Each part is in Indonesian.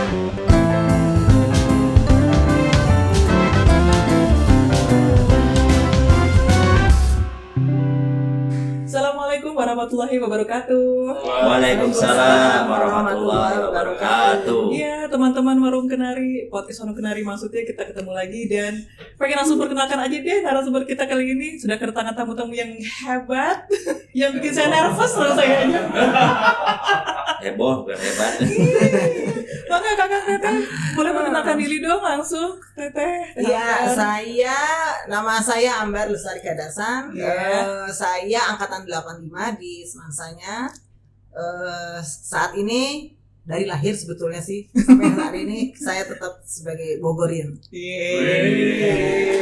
Assalamualaikum warahmatullahi wabarakatuh. Waalaikumsalam warahmatullahi wabarakatuh. Iya, teman-teman Warung Kenari, podcast Warung Kenari maksudnya kita ketemu lagi dan pengen langsung perkenalkan aja deh narasumber kita kali ini sudah kedatangan tamu-tamu yang hebat, yang bikin saya nervous terus kayaknya. Heboh bukan hebat. Maka kakak Teteh, boleh perkenalkan diri dong langsung Teteh. Iya, nama saya Ambar Lestari Kadasan. Saya angkatan 85 di semansanya. Saat ini dari lahir sebetulnya sih sampai hari ini saya tetap sebagai Bogorin.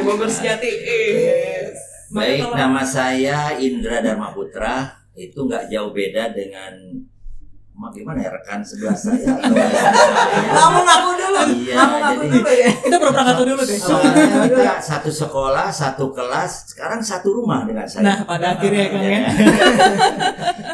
Bogor sejati. Yes. Baik, nama saya Indra Dharma Putra. Itu nggak jauh beda dengan gimana ya, rekan sebelah saya. Kamu ngaku dulu. Iya, Kamu ngaku jadi dulu ya. Kita berangkat dulu deh. soalnya kita satu sekolah, satu kelas, sekarang satu rumah dengan saya. Nah, pada akhirnya kan ya.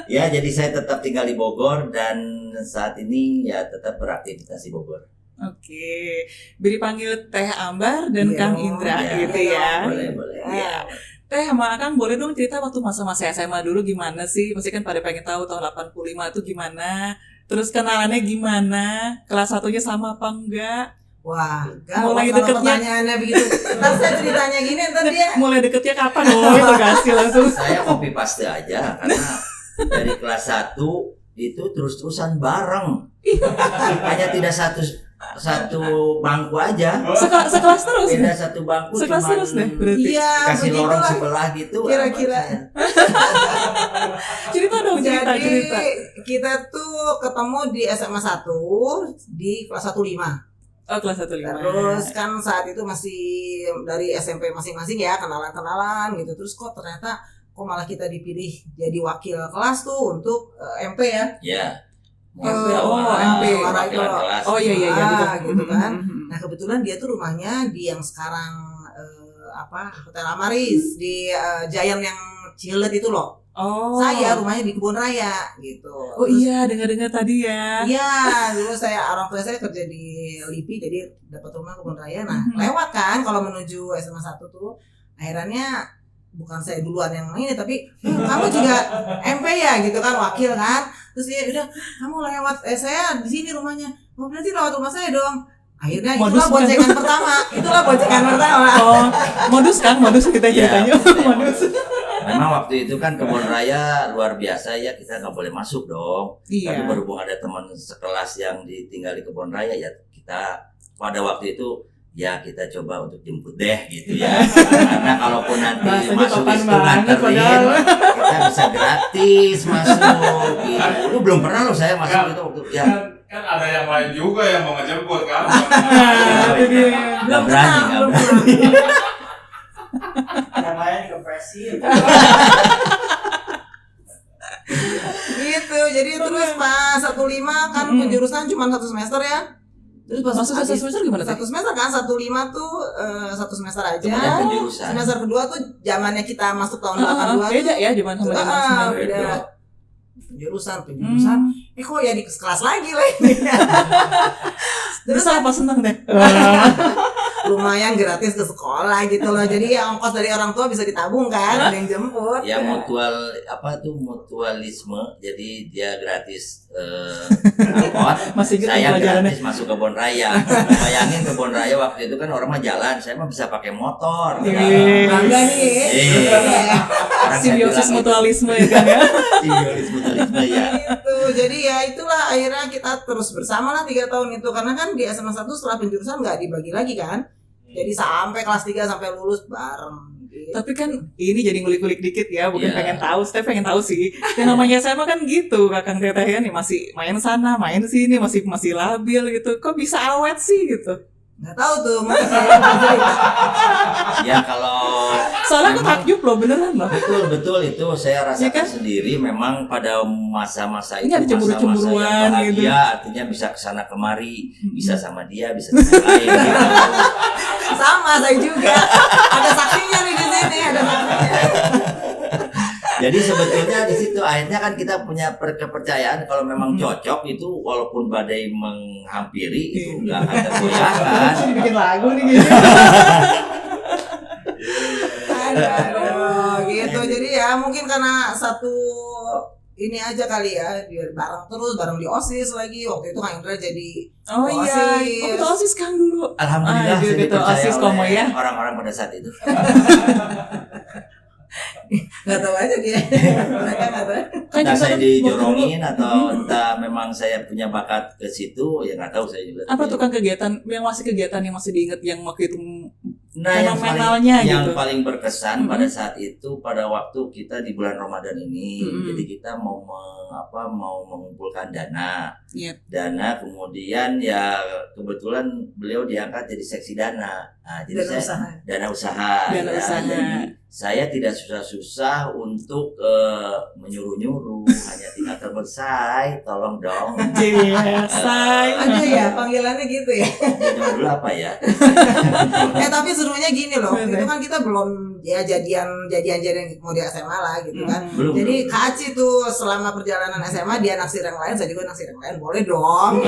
Ya, jadi saya tetap tinggal di Bogor dan saat ini ya tetap beraktivitas di Bogor. Oke, beri panggil Teh Ambar dan Iya. Kang Indra Ya, gitu ya. Boleh. Ya. Teh sama Kang boleh dong cerita waktu masa-masa SMA dulu gimana sih? Pasti kan pada pengen tahu tahun 85 itu gimana. Terus kenalannya gimana? Kelas satunya sama apa enggak? Wah, Mulai kalau deketnya. pertanyaannya begitu. Ntar saya ceritanya gini, ntar dia Mulai deketnya kapan? Oh, itu kasih langsung. Saya copy paste aja karena dari kelas 1 itu terus-terusan bareng. Hanya tidak satu bangku aja. Sekelas terus. Beda satu bangku Sekelas cuman terus deh berarti. Iya, kasih lorong begitulah. sebelah gitu. Kira-kira. Cerita dong, cerita. Jadi kita tuh ketemu di SMA 1 di kelas 15. Oh, kelas 15. Terus kan saat itu masih dari SMP masing-masing ya, kenalan-kenalan gitu. Terus kok ternyata malah kita dipilih jadi wakil kelas tuh untuk MP ya. Ya. MP. MP. Suara itu. Wakilan kelas. Oh iya betul. Gitu kan. Mhm. Nah, kebetulan dia tuh rumahnya di yang sekarang Hotel Amaris di Giant yang Cilet itu loh. Oh. Saya rumahnya di Kebun Raya gitu. Oh iya, dengar-dengar tadi ya. Iya, dulu orang tua saya kerja di LIPI jadi dapat rumah Kebun Raya. Nah, Mhm. lewat kan kalau menuju SMA 1 tuh. Akhirnya bukan saya duluan yang ini tapi kamu juga MP ya gitu kan, wakil kan. Terus dia udah kamu lewat saya di sini rumahnya. Oh, berarti lewat rumah saya dong. Akhirnya Modus itulah boncengan pertama. Itulah boncengan pertama. Oh, modus kita ceritanya. Iya. Modus. Memang waktu itu kan Kebun Raya luar biasa ya, kita nggak boleh masuk dong. Tapi Iya. berhubung ada teman sekelas yang ditinggal di Kebun Raya ya kita pada waktu itu ya kita coba untuk jemput deh gitu ya. Karena kalaupun nanti Bahasanya masuk papan itu banget nganterin, padahal. kita bisa gratis masuk gitu. Lu belum pernah loh saya masuk itu waktu ya. Kan ada yang lain juga yang mau ngejemput kan. Nah, itu dia. Nggak berani. Yang lain kepresin. Gitu. Jadi terus pas 15 kan penjurusan cuma 1 semester ya. Terus pas Maksud satu habis semester gimana tuh? 1 semester kan 15 tuh 1 semester aja. Cuman penjurusan. Semester kedua tuh zamannya kita masuk tahun 82 Beda ya zaman sama zaman sekarang. beda. Beda. Penjurusan. Hmm. Kok ya di kelas lagi lah ini. Terus apa seneng deh? Lumayan gratis ke sekolah gitu loh. Jadi ya ongkos dari orang tua bisa ditabung kan, ada yang jemput. Ya mutualisme, jadi dia gratis angkot, Masih gitu saya pelajarannya. gratis masuk Kebun Raya. Bayangin Kebun Raya waktu itu kan orang mah jalan, saya mah bisa pakai motor. Iya. Bangga nih. Iya. Orang saya Simbiosis bilang mutualisme ya kan ya. Simbiosis mutualisme ya. Gitu. Jadi ya itulah akhirnya kita terus bersama lah 3 tahun itu. Karena kan di SMA 1 setelah penjurusan nggak dibagi lagi kan. Jadi sampai kelas 3 sampai lulus bareng. Gitu. Tapi kan ini jadi ngulik-ngulik dikit ya, bukan Iya. pengen tahu, Steph pengen tahu sih. Yang namanya SMA kan gitu, Kakang Teteh ya nih masih main sana, main sini, masih labil gitu. Kok bisa awet sih gitu? Nggak tahu tuh, mungkin saya nggak cerita. Ya kalau Soalnya aku memang takjub loh, beneran loh. betul itu saya rasakan Iya kan? sendiri. Memang pada masa-masa Ini itu ada cemburu-cemburuan masa-masa yang gitu. bahagia, artinya bisa kesana kemari, bisa sama dia, bisa sama lain. Gitu. Sama saya juga. Ada saksinya nih di sini, ada saksinya. Jadi sebetulnya di situ akhirnya kan kita punya kepercayaan kalau memang cocok itu walaupun badai menghampiri itu nggak akan tergoyahkan. Bikin lagu nih gitu. Aduh, gitu. Jadi ya mungkin karena satu ini aja kali ya, biar bareng terus, bareng di OSIS lagi. Waktu itu Kang Indra jadi Oh iya, waktu OSIS Kang dulu. Alhamdulillah Aduh, saya gitu, dipercaya OSIS Komo oleh ya. orang-orang pada saat itu. nggak tahu aja dia. Mereka nggak tahu. Kan Entah juga saya kan dijorongin atau entah memang saya punya bakat ke situ, ya nggak tahu saya juga. apa tuh Kang kegiatan yang masih diingat yang waktu itu Nah, fenomenalnya yang gitu. paling berkesan pada saat itu pada waktu kita di bulan Ramadan ini, jadi kita mau mengumpulkan dana, dana kemudian ya kebetulan beliau diangkat jadi seksi dana, nah, jadi dana usaha. Jadi saya tidak susah-susah untuk menyuruh-nyuruh, hanya tinggal terbesai, tolong dong. Say. Ada ya panggilannya gitu ya. Zaman dulu apa ya? Tapi serunya gini loh, itu kan kita belum ya jadian mau di SMA lah gitu kan. Belum. Jadi Kak Aci tuh selama perjalanan SMA dia naksir yang lain, saya juga naksir yang lain, boleh dong.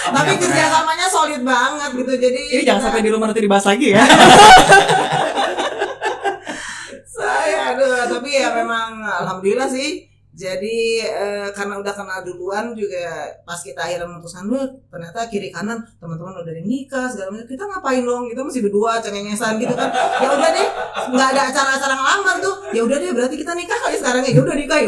Tapi kerjasamanya solid banget gitu. Jadi Ini jangan sampai di rumah nanti dibahas lagi ya. tapi ya memang alhamdulillah sih. Jadi karena udah kenal duluan juga pas kita akhirnya memutuskan ternyata kiri kanan teman-teman udah nikah segala macam, kita ngapain dong, kita masih berdua cengengesan gitu kan. Ya udah deh, nggak ada acara-acara ngelamar tuh, ya udah deh berarti kita nikah kali sekarang ya udah nikah.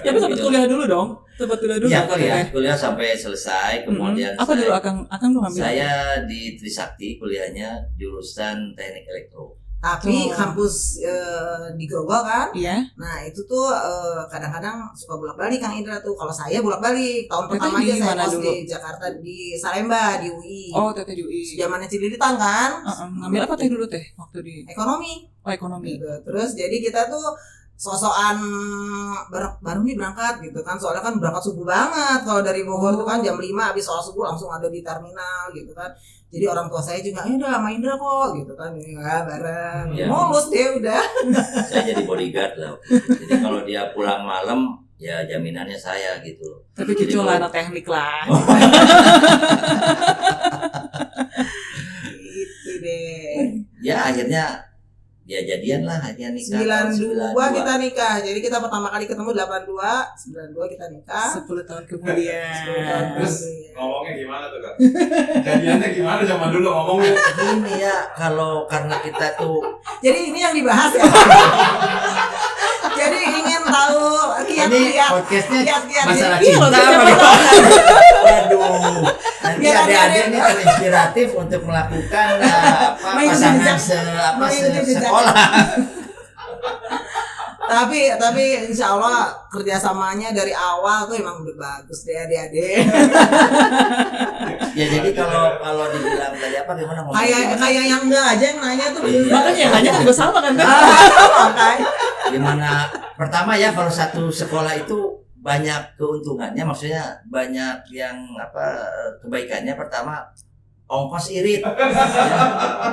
Ya tapi sempat kuliah dulu dong. Sempat kuliah dulu. Ya kuliah sampai selesai, kemudian apa dulu Akang dulu ngambil? Saya di Trisakti kuliahnya jurusan Teknik Elektro. Tapi kampus di Grogol kan. Iya. Nah itu tuh kadang-kadang suka bolak-balik Kang Indra tuh. Kalau saya bolak-balik tahun Teteh pertama di aja saya mana kos dulu? di Jakarta di Salemba di UI. Oh, Teteh di UI. Zamannya Cililitan kan. Ngambil apa teh dulu teh waktu di Ekonomi. Oh, ekonomi. Gitu. Terus jadi kita tuh sosokan baru nih berangkat gitu kan, soalnya kan berangkat subuh banget kalau dari Bogor tuh kan jam 5 habis sholat subuh langsung ada di terminal gitu kan. Jadi orang tua saya juga udah sama Indra kok gitu kan, ya bareng mulus deh udah. Saya jadi bodyguard lah. Jadi kalau dia pulang malam ya jaminannya saya gitu. Tapi cucu lah anak teknik lah. Gitu deh. Ya akhirnya ya jadian lah, hanya nikah 92 kita nikah. Jadi kita pertama kali ketemu 92 kita nikah. 10 tahun kemudian. 10 tahun Terus kemudian. ngomongnya gimana tuh Kak? Jadiannya gimana zaman dulu ngomongnya? Ini ya kalau karena kita tuh Jadi ini yang dibahas ya. Jadi ingin tahu ini kiat-kiat. podcastnya Kiat-kiat. masalah Iya, cinta siapa apa tahu. waduh, nanti Biar adik-adik adik-adik ini terinspiratif untuk melakukan pasangan sekolah. Tapi insya Allah kerjasamanya dari awal tuh emang udah bagus deh adik-adik. Ya jadi kalau dibilang tadi apa gimana ngomongnya? Kayak yang enggak aja yang nanya tuh. Iya. Makanya yang nanya kan juga sama kan kan? Makanya. Gimana pertama ya kalau satu sekolah itu banyak keuntungannya, maksudnya banyak yang kebaikannya. Pertama ongkos irit ya.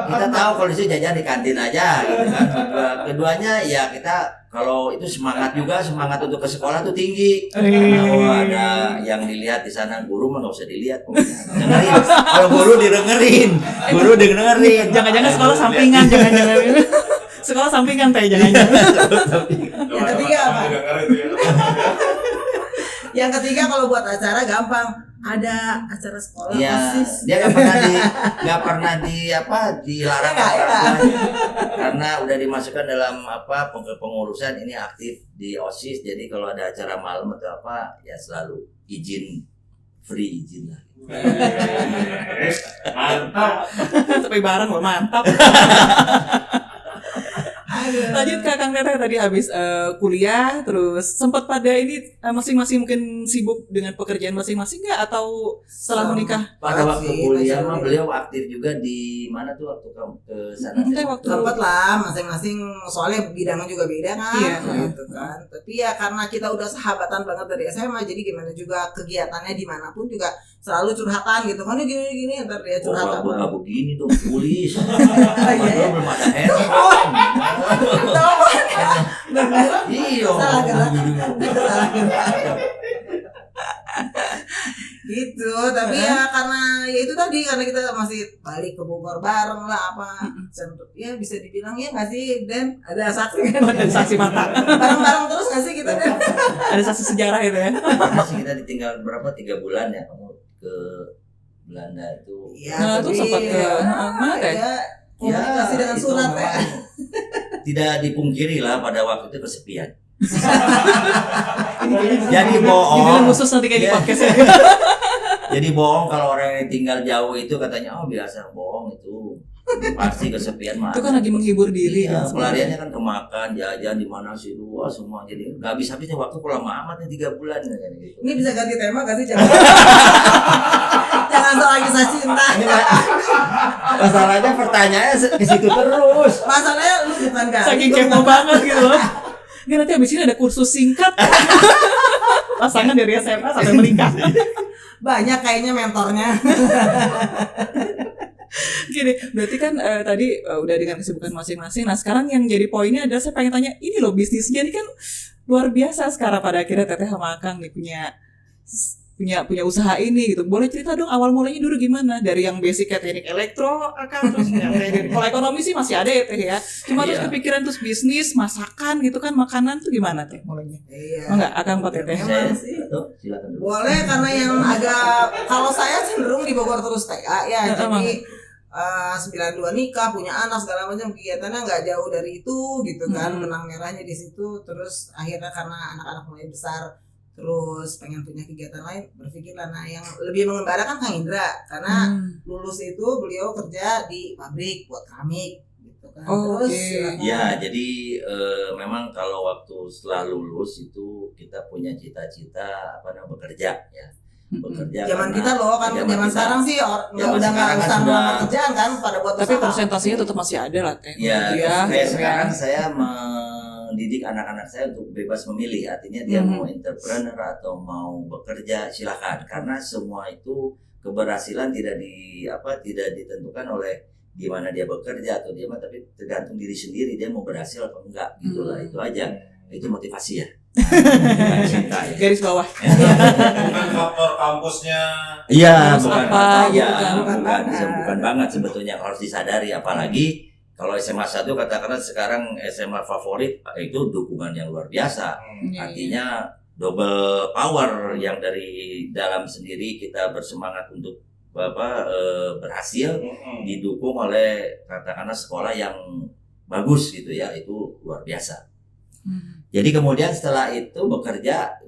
Kita tahu kalau itu jajan di kantin aja gitu kan. Keduanya ya kita kalau itu semangat untuk ke sekolah tuh tinggi. Kalau ada yang dilihat di sana guru mah nggak usah dilihat, dengerin. Kalau guru didengerin. Jangan-jangan sekolah sampingan, jangan-jangan. Sekolah sampingan teh, jangan-jangan. Yang ketiga apa? Dengar itu ya. Yang ketiga kalau buat acara gampang. Ada acara sekolah Iya, OSIS. dia nggak pernah dilarang karena udah dimasukkan dalam pengurusan ini aktif di OSIS. Jadi kalau ada acara malam atau apa ya selalu free izin lah. Mantap. Tapi bareng loh, mantap. Lanjut ke Kang Teteh tadi habis kuliah, terus sempat pada ini masing-masing mungkin sibuk dengan pekerjaan masing-masing nggak atau setelah menikah? Pada waktu Sih, kuliah masih- mah beliau aktif juga di mana tuh waktu kamu ke sana? Kita waktu Sempet lah masing-masing, soalnya bidangnya juga beda kan, Iya. gitu kan. Tapi ya karena kita udah sahabatan banget dari SMA, jadi gimana juga kegiatannya dimanapun juga selalu curhatan gitu kan, gini ntar dia Oh, curhat apa. gabung gini tuh tulis. iya. Belum ada handphone. Iya. Salah gerak. Salah gerak. Gitu, tapi ya karena ya itu tadi, karena kita masih balik ke Bogor bareng lah apa, ya bisa dibilang ya nggak sih, Dan ada saksi kan, ada saksi mata, bareng-bareng terus nggak sih kita, Dan? ada saksi sejarah itu ya. Masih kita ditinggal berapa 3 bulan ya kamu ke Belanda itu. Iya, Nah, tapi tuh sempat ke mana ya? ya komunikasi dengan itu surat ya. memang tidak dipungkiri lah pada waktu itu kesepian. Jadi Dibilang bohong. khusus nanti kayak di Iya. podcast ya. Jadi bohong kalau orang yang tinggal jauh itu katanya oh biasa, bohong itu. Pasti kesepian mah. Itu kan lagi menghibur diri Iya, kan. pelariannya kan ke makan, jajan di mana sih luas semua. Jadi nggak habis-habisnya waktu kalau lama amat nih 3 bulan kan gitu. Ini bisa ganti tema gak sih? Jangan jangan soal kisah cinta. Ini masalahnya pertanyaannya ke situ terus. Masalahnya lu bukan kan? Saking kepo banget gitu loh. Nggak, nanti abis ini ada kursus singkat pasangan dari SMA sampai menikah. Banyak kayaknya mentornya. Gini, berarti kan tadi udah dengan kesibukan masing-masing. Nah sekarang yang jadi poinnya adalah saya pengen tanya, ini loh bisnisnya ini kan luar biasa sekarang pada akhirnya Teteh sama Akang nih punya usaha ini gitu. Boleh cerita dong awal mulanya dulu gimana? Dari yang basic kayak teknik elektro, Akang, terus yang teknik, kalau ekonomi sih masih ada ya Teh ya. Cuma terus Iya. kepikiran terus bisnis, masakan gitu kan, makanan tuh gimana Teh mulainya? Iya. Oh enggak, Akang Pak Teteh. Emang Saya sih. tuh silakan dulu. Boleh, karena yang agak, kalau saya cenderung di Bogor terus TA ya, Emang. jadi 92 nikah, punya anak segala macam, kegiatannya nggak jauh dari itu gitu kan, benang merahnya di situ. Terus akhirnya karena anak-anak mulai besar, terus pengen punya kegiatan lain, berpikirlah nah yang lebih mengembara kan Kang Indra, karena lulus itu beliau kerja di pabrik buat keramik gitu kan. Oh, Terus oke. silakan. Ya, jadi memang kalau waktu setelah lulus itu kita punya cita-cita apa namanya bekerja ya. Bekerja. Zaman karena- kita loh kan, zaman zaman kita. sekarang sih Zaman udah nggak sekarang kan usah sudah- melamar kerjaan kan, pada buat Tapi usaha. persentasenya tetap masih ada lah Teh. Ya, Iya, kayak gitu sekarang kan. saya mendidik anak-anak saya untuk bebas memilih. Artinya dia mau entrepreneur atau mau bekerja silakan. Karena semua itu keberhasilan tidak ditentukan oleh di mana dia bekerja atau dia tapi tergantung diri sendiri dia mau berhasil atau enggak gitulah. Itu aja. Itu motivasi ya. Bukan cinta ya. Garis bawah. Bukan faktor kampusnya. Iya, Harus bukan apa, ya, gitu kan. bukan banget sebetulnya harus disadari. Apalagi kalau SMA 1 katakanlah sekarang SMA favorit itu dukungan yang luar biasa. Artinya double power yang dari dalam sendiri kita bersemangat untuk berhasil didukung oleh katakanlah sekolah yang bagus gitu ya, itu luar biasa. Jadi kemudian setelah itu bekerja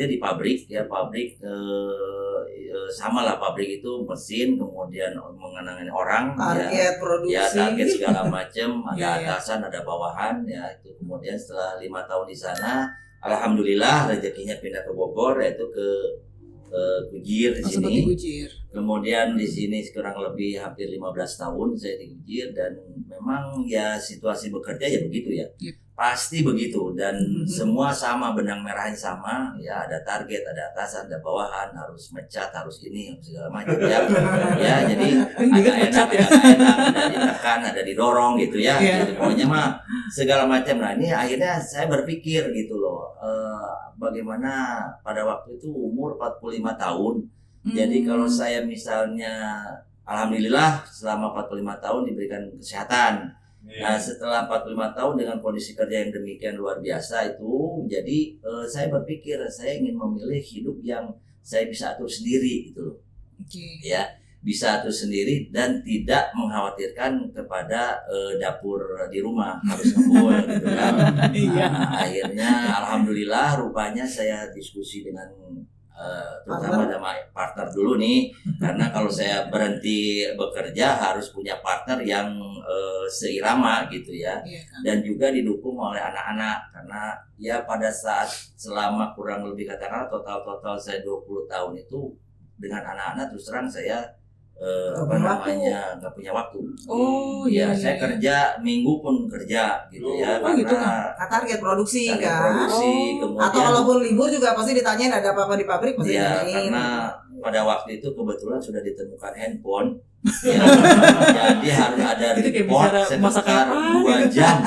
di pabrik ya, pabrik sama lah, pabrik itu mesin, kemudian mengenangin orang Target ya produksi. target segala macam, ada Iya, iya. atasan ada bawahan ya. Itu kemudian setelah 5 tahun di sana, alhamdulillah rezekinya pindah ke Bogor, yaitu ke Gujir di Langsung sini. di Gujir. Kemudian di sini kurang lebih hampir 15 tahun saya di Gujir, dan memang ya situasi bekerja ya begitu ya. Yep. Pasti begitu, dan semua sama, benang merahnya sama ya, ada target, ada atasan, ada bawahan, harus mencat, harus ini, harus segala macam ya. Ya, jadi agak enak, ya. agak enak, ada ditekan, ada didorong gitu ya. Iya. Gitu. Pokoknya mah segala macam. Nah, ini akhirnya saya berpikir gitu loh, bagaimana pada waktu itu umur 45 tahun. Jadi kalau saya misalnya alhamdulillah selama 45 tahun diberikan kesehatan. Nah, setelah 45 tahun dengan kondisi kerja yang demikian luar biasa itu, jadi saya berpikir saya ingin memilih hidup yang saya bisa atur sendiri gitu loh. Oke. Ya, bisa atur sendiri dan tidak mengkhawatirkan kepada dapur di rumah harus ngebul gitu kan. Iya. Nah, akhirnya alhamdulillah rupanya saya diskusi dengan terutama sama partner dulu nih, karena kalau saya berhenti bekerja harus punya partner yang seirama gitu ya, Iya kan. dan juga didukung oleh anak-anak, karena ya pada saat selama kurang lebih katakanlah total saya 20 tahun itu dengan anak-anak terus terang saya nggak punya waktu. Oh Ya, iya. saya kerja minggu pun kerja gitu ya, Oh, gitu karena Target produksi target kan. produksi, Oh. kemudian Atau walaupun libur juga pasti ditanyain ada apa-apa di pabrik pasti ya, ditanyain. karena pada waktu itu kebetulan sudah ditemukan handphone, ya, jadi harus ada Itu kayak report bicara masak sekitar apa 2 gitu. jam,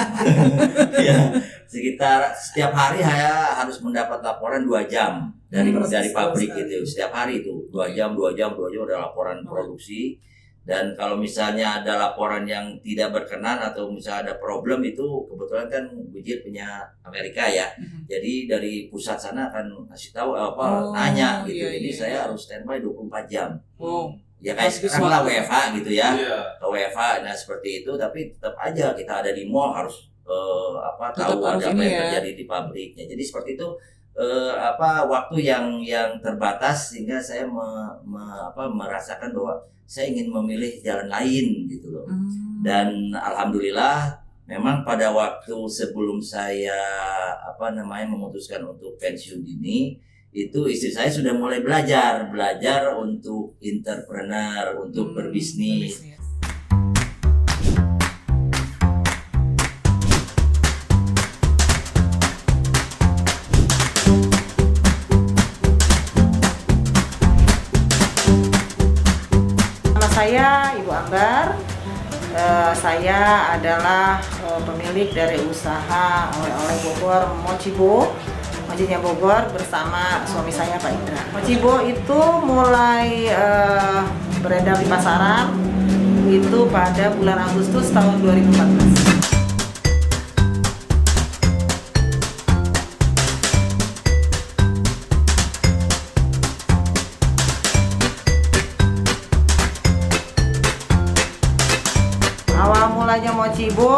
ya, sekitar setiap hari saya harus mendapat laporan 2 jam dari pabrik gitu, setiap hari itu 2 jam ada laporan produksi. Dan kalau misalnya ada laporan yang tidak berkenan atau misalnya ada problem, itu kebetulan kan Bujit punya Amerika ya. Jadi dari pusat sana akan kasih tahu nanya gitu. Iya, Jadi iya. saya harus standby 24 jam. Wow. Ya kayak Harus sekarang lah disuapin. WFH gitu ya. Iya. WFH nah seperti itu, tapi tetap aja kita ada di mall harus Tetap tahu harus ada apa ini yang ya. terjadi di pabriknya. Jadi seperti itu waktu yang terbatas sehingga saya merasakan bahwa saya ingin memilih jalan lain gitu loh. Dan alhamdulillah memang pada waktu sebelum saya memutuskan untuk pensiun dini, itu istri saya sudah mulai belajar untuk entrepreneur, untuk berbisnis. Nama saya Ibu Ambar. Saya adalah pemilik dari usaha oleh-oleh Bogor Mochibo, Mochinya Bogor, bersama suami saya Pak Indra. Mochibo itu mulai beredar di pasaran itu pada bulan Agustus tahun 2014. Awal mulanya Mochibo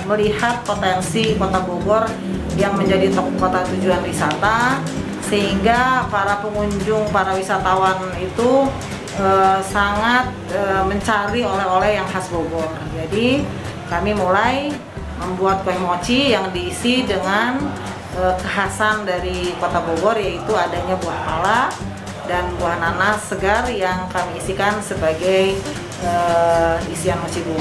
melihat potensi Kota Bogor yang menjadi kota tujuan wisata, sehingga para pengunjung, para wisatawan itu sangat mencari oleh-oleh yang khas Bogor. Jadi kami mulai membuat kue mochi yang diisi dengan kekhasan dari Kota Bogor, yaitu adanya buah pala dan buah nanas segar yang kami isikan sebagai isian Mochibo.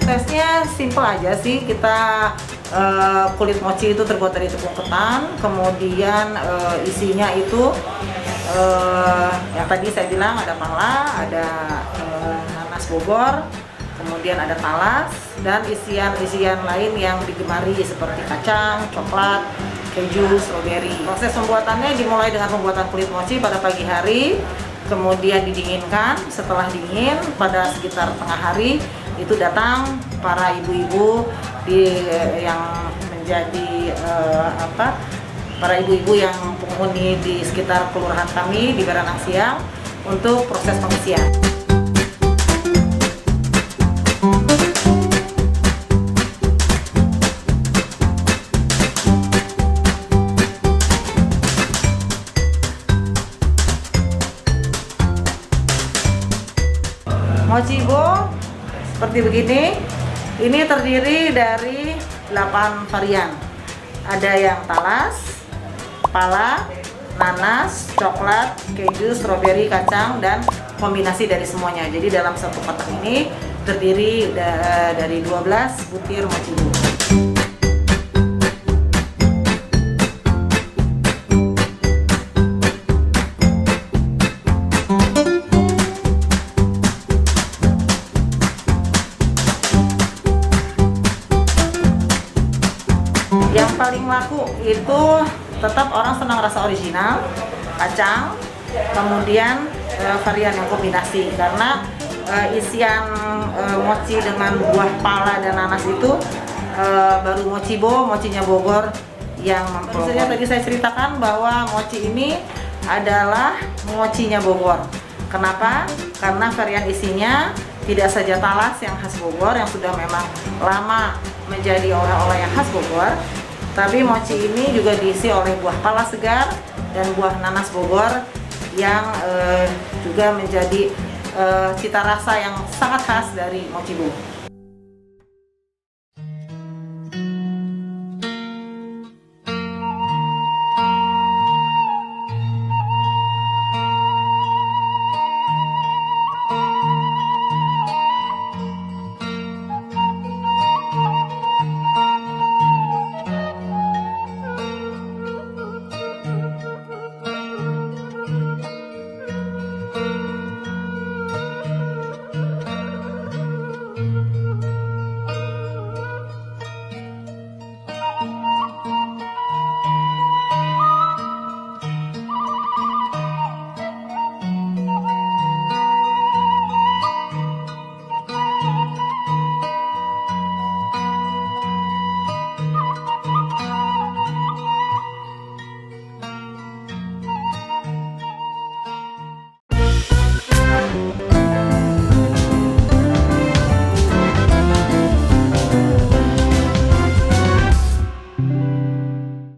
Tesnya simple aja sih, kita kulit mochi itu terbuat dari tepung ketan, kemudian isinya itu yang tadi saya bilang ada pala, ada nanas Bogor, kemudian ada talas, dan isian-isian lain yang digemari seperti kacang, coklat, keju, stroberi. Proses pembuatannya dimulai dengan pembuatan kulit mochi pada pagi hari, kemudian didinginkan. Setelah dingin, pada sekitar tengah hari itu datang para ibu-ibu yang menjadi para ibu-ibu yang penghuni di sekitar kelurahan kami di Baranang Siang untuk proses pengisian. Mochibo seperti begini, ini terdiri dari 8 varian. Ada yang talas, pala, nanas, coklat, keju, stroberi, kacang, dan kombinasi dari semuanya. Jadi dalam satu kotak ini terdiri dari 12 butir mochibo. Yang paling laku itu tetap orang senang rasa original, kacang, kemudian varian yang kombinasi, karena isian mochi dengan buah pala dan nanas itu baru Mochibo, mochinya Bogor yang memproduksi. Tadi saya ceritakan bahwa mochi ini adalah mochinya Bogor. Kenapa? Karena varian isinya tidak saja talas yang khas Bogor yang sudah memang lama menjadi oleh-oleh yang khas Bogor, Tapi mochi ini juga diisi oleh buah pala segar dan buah nanas Bogor yang juga menjadi cita rasa yang sangat khas dari mochi Bu.